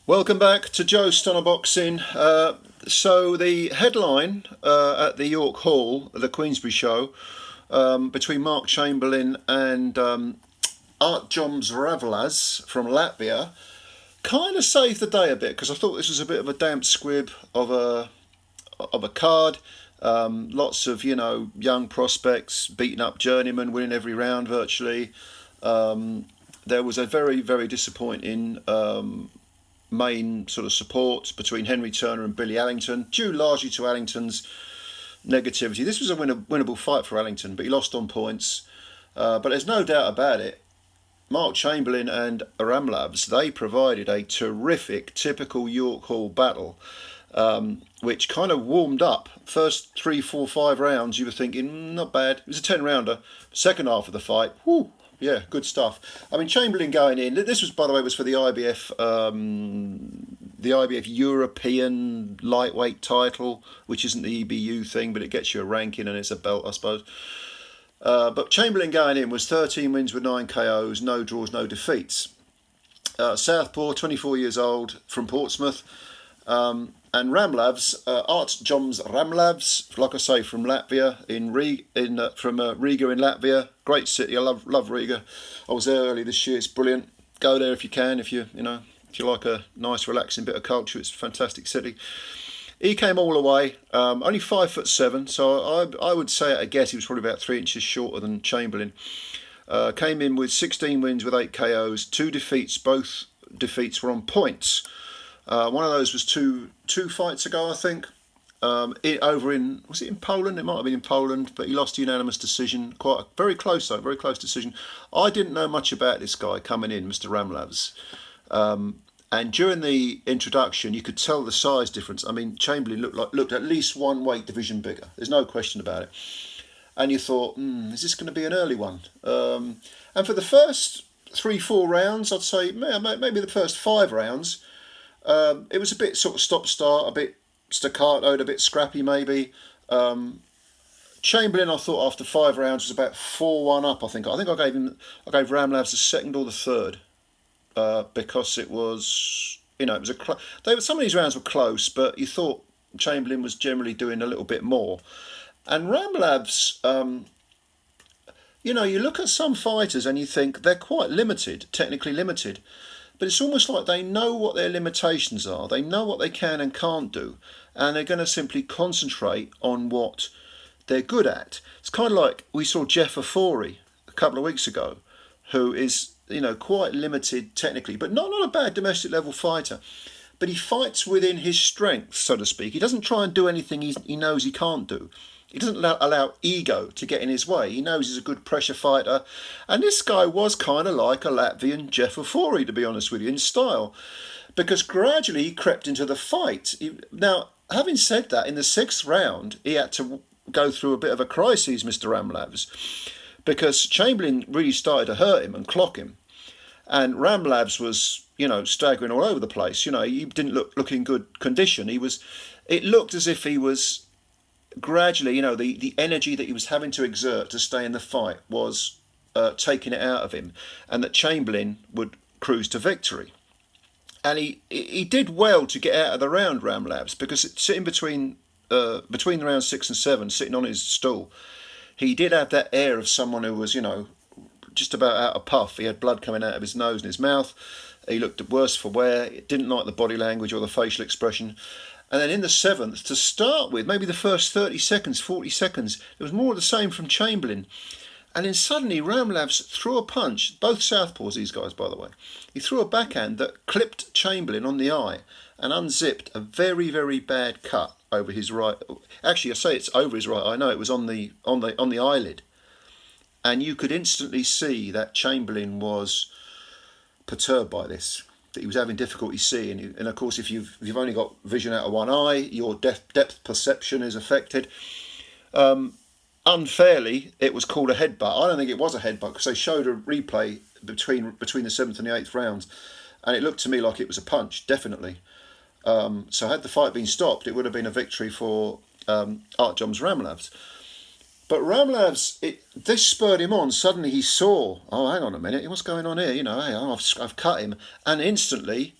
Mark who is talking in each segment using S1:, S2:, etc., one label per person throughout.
S1: Welcome back to Joe Stunner Boxing. So the headline at the York Hall, the Queensberry show, between Mark Chamberlain and Artjoms Ramlavs from Latvia, kind of saved the day a bit because I thought this was a bit of a damp squib of a card. Lots of young prospects, beating up journeymen, winning every round virtually. There was a very, very disappointing main sort of support between Henry Turner and Billy Allington, due largely to Allington's negativity. This was a winnable fight for Allington, but he lost on points. But there's no doubt about it. Mark Chamberlain and Ramlavs, they provided a terrific, typical York Hall battle, which kind of warmed up. First 3, 4, 5 rounds, you were thinking, not bad. It was a 10-rounder. Second half of the fight, whoo, yeah, good stuff. I mean, Chamberlain going in. This was, by the way, was for the IBF European lightweight title, which isn't the EBU thing, but it gets you a ranking and it's a belt, I suppose. But Chamberlain going in was 13 wins with 9 KOs, no draws, no defeats. Southpaw, 24 years old, from Portsmouth. And Ramlavs, Artjoms Ramlavs, like I say, from Latvia, from Riga in Latvia. Great city, I love Riga. I was there early this year. It's brilliant. Go there if you can. If you like a nice, relaxing bit of culture, it's a fantastic city. He came all the way. Only 5'7", so I would say at a guess he was probably about 3 inches shorter than Chamberlain. Came in with 16 wins with 8 KOs, 2 defeats. Both defeats were on points. One of those was two fights ago, I think. Was it in Poland? It might have been in Poland, but he lost a unanimous decision. Very close decision. I didn't know much about this guy coming in, Mr. Ramlavs. And during the introduction, you could tell the size difference. I mean, Chamberlain looked at least one weight division bigger. There's no question about it. And you thought, is this going to be an early one? And for the first 3, 4 rounds, I'd say maybe the first 5 rounds, it was a bit sort of stop-start, a bit staccatoed, a bit scrappy maybe. Chamberlain, I thought after 5 rounds was about 4-1 up. I think I gave Ramlavs the second or the third, because it was some of these rounds were close, but you thought Chamberlain was generally doing a little bit more. And Ramlavs, you look at some fighters and you think they're quite limited, technically limited. But it's almost like they know what their limitations are. They know what they can and can't do. And they're going to simply concentrate on what they're good at. It's kind of like we saw Jeff Afori a couple of weeks ago, who is, quite limited technically, but not a bad domestic level fighter. But he fights within his strength, so to speak. He doesn't try and do anything he knows he can't do. He doesn't allow ego to get in his way. He knows he's a good pressure fighter. And this guy was kind of like a Latvian Jeff Afori, to be honest with you, in style. Because gradually he crept into the fight. Now, having said that, in the 6th round, he had to go through a bit of a crisis, Mr. Ramlavs, because Chamberlain really started to hurt him and clock him. And Ramlavs was, staggering all over the place. He didn't look in good condition. It looked as if he was gradually, the energy that he was having to exert to stay in the fight was taking it out of him, and that Chamberlain would cruise to victory. And he did well to get out of the round, Ramlavs, because sitting between the rounds 6 and 7, sitting on his stool, he did have that air of someone who was, just about out of puff. He had blood coming out of his nose and his mouth. He looked worse for wear. Didn't like the body language or the facial expression. And then in the 7th, to start with, maybe the first 30 seconds, 40 seconds, it was more of the same from Chamberlain. And then suddenly Ramlavs threw a punch, both southpaws, these guys, by the way. He threw a backhand that clipped Chamberlain on the eye and unzipped a very, very bad cut over his right. Actually, I say it's over his right eye. No, it was on the eyelid. And you could instantly see that Chamberlain was perturbed by this, that he was having difficulty seeing. And of course, if you've only got vision out of one eye, your depth perception is affected. Unfairly, it was called a headbutt. I don't think it was a headbutt, because they showed a replay between the 7th and the 8th rounds, and it looked to me like it was a punch, definitely. So had the fight been stopped, it would have been a victory for Artjoms Ramlavs. But Ramlavs, this spurred him on. Suddenly he saw, oh, hang on a minute, what's going on here? Hey, I've cut him. And instantly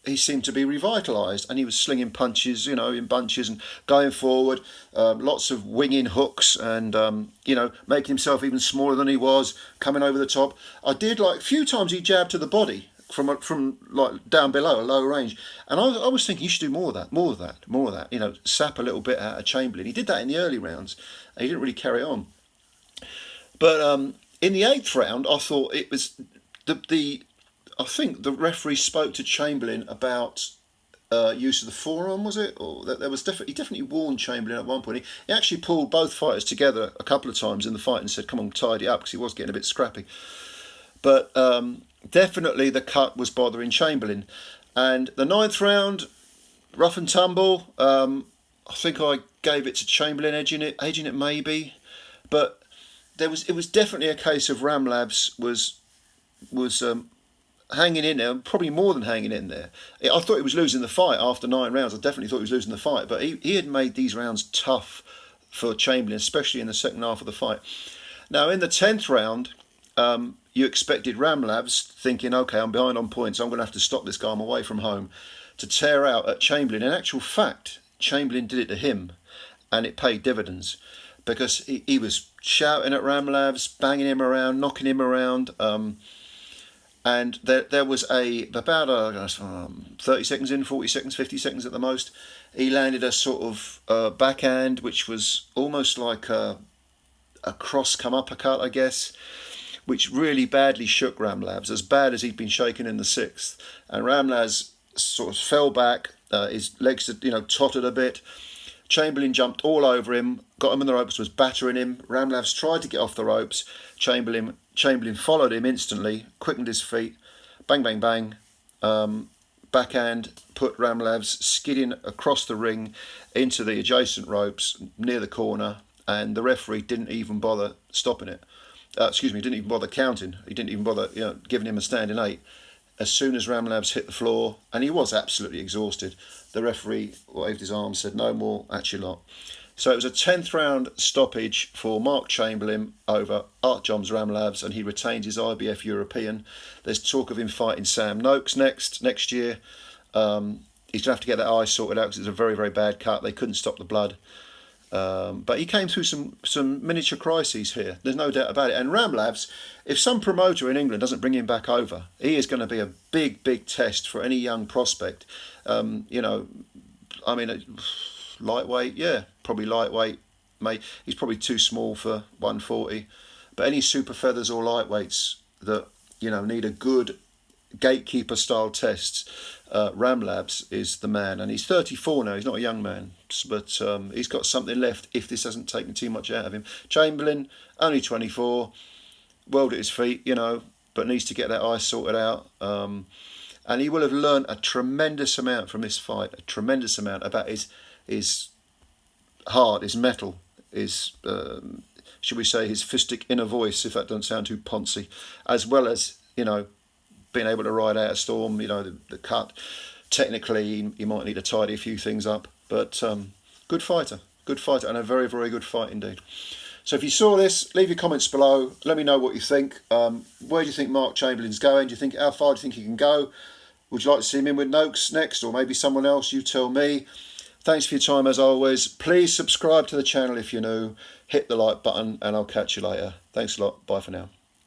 S1: he seemed to be revitalised, and he was slinging punches, in bunches and going forward, lots of winging hooks, and making himself even smaller than he was, coming over the top. I did like a few times he jabbed to the body from like down below a low range, and I was thinking you should do more of that, more of that, more of that. Sap a little bit out of Chamberlain. He did that in the early rounds, and he didn't really carry on. But in the 8th round, I thought it was the I think the referee spoke to Chamberlain about use of the forearm, was it? Or there was he definitely warned Chamberlain at one point. He actually pulled both fighters together a couple of times in the fight and said, "Come on, tidy up," because he was getting a bit scrappy. But definitely the cut was bothering Chamberlain. And the 9th round, rough and tumble. I think I gave it to Chamberlain, edging it maybe, but it was definitely a case of Ramlavs was hanging in there, probably more than hanging in there. I thought he was losing the fight after 9 rounds. I definitely thought he was losing the fight, but he had made these rounds tough for Chamberlain, especially in the second half of the fight. Now, in the 10th round, you expected Ramlavs, thinking, okay, I'm behind on points, I'm going to have to stop this guy, I'm away from home, to tear out at Chamberlain. In actual fact, Chamberlain did it to him, and it paid dividends, because he was shouting at Ramlavs, banging him around, knocking him around, and there was about 30 seconds in, 40 seconds, 50 seconds at the most, he landed a sort of backhand, which was almost like a cross-come uppercut, I guess, which really badly shook Ramlavs, as bad as he'd been shaken in the 6th. And Ramlavs sort of fell back, his legs had, tottered a bit. Chamberlain jumped all over him, got him in the ropes, was battering him. Ramlavs tried to get off the ropes. Chamberlain followed him instantly, quickened his feet, bang, bang, bang. Backhand put Ramlavs skidding across the ring into the adjacent ropes near the corner, and the referee didn't even bother stopping it. Didn't even bother counting. He didn't even bother giving him a standing 8. As soon as Ramlavs hit the floor, and he was absolutely exhausted, the referee waved his arm, said, "No more at your lot." So it was a 10th round stoppage for Mark Chamberlain over Artjoms Ramlavs, and he retains his IBF European. There's talk of him fighting Sam Noakes next year. He's going to have to get that eye sorted out because it's a very, very bad cut. They couldn't stop the blood. But he came through some miniature crises here. There's no doubt about it. And Ramlavs, if some promoter in England doesn't bring him back over, he is going to be a big, big test for any young prospect. Lightweight, yeah, probably lightweight. He's probably too small for 140. But any super feathers or lightweights that need a good gatekeeper style test, Ramlavs is the man. And he's 34 now. He's not a young man, but he's got something left if this hasn't taken too much out of him. Chamberlain, only 24, world at his feet, but needs to get that eye sorted out. And he will have learned a tremendous amount from this fight, a tremendous amount about his heart, his metal, his, should we say, his fistic inner voice, if that doesn't sound too poncy, as well as, being able to ride out a storm, the cut. Technically, he might need to tidy a few things up, but good fighter, and a very, very good fight indeed. So if you saw this, leave your comments below. Let me know what you think. Where do you think Mark Chamberlain's going? How far do you think he can go? Would you like to see him in with Noakes next, or maybe someone else? You tell me. Thanks for your time as always. Please subscribe to the channel if you're new. Hit the like button, and I'll catch you later. Thanks a lot. Bye for now.